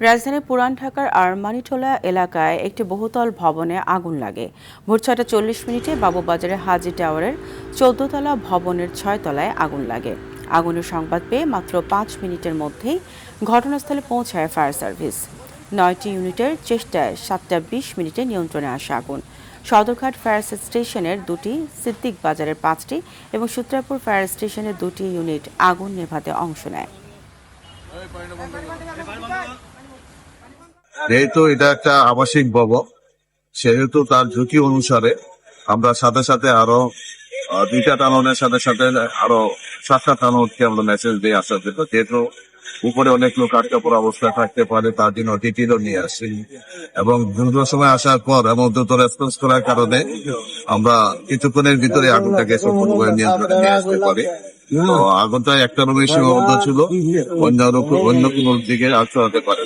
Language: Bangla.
রাজধানীর পুরান ঢাকার আরমানিটোলা এলাকায় একটি বহুতল ভবনে আগুন লাগে। ভোর ৬টা ৪০ বাবুবাজারের হাজী টাওয়ারের ১৪তলা ভবনের ৬ তলায় আগুন লাগে। আগুনের সংবাদ পেয়ে মাত্র ৫ মিনিটের মধ্যেই ঘটনাস্থলে পৌঁছায় ফায়ার সার্ভিস। ৯টি ইউনিটের চেষ্টায় ৭টা ২০ নিয়ন্ত্রণে আসে আগুন। সদরঘাট ফায়ার স্টেশনের ২টি, সিদ্দিক বাজারের ৫টি এবং সূত্রাপুর ফায়ার স্টেশনের ২টি ইউনিট আগুন নেভাতে অংশ নেয়। যেহেতু এটা একটা আবাসিক ভবন, সেহেতু তার ঝুঁকি অনুসারে আমরা সাথে সাথে আরো 2টা টাননের সাথে সাথে আরো 7টা টাননকে আমরা মেসেজ দিয়ে আসার জন্য, যেহেতু উপরে অনেক লোক আটকা পড়া অবস্থায় থাকতে পারে, তার জন্য টিটিরও নিয়ে আসি এবং দ্রুত সময় আসার পর এবং দ্রুত রেসপন্স করার কারণে আমরা কিছুক্ষণের ভিতরে আগুনটাকে সম্পূর্ণভাবে নিয়ন্ত্রণে নিয়ে আসতে পারি। তো আগুনটা একটা রুমে সীমাবদ্ধ ছিল, অন্য কোনো দিকে আশ্রয় হতে পারে।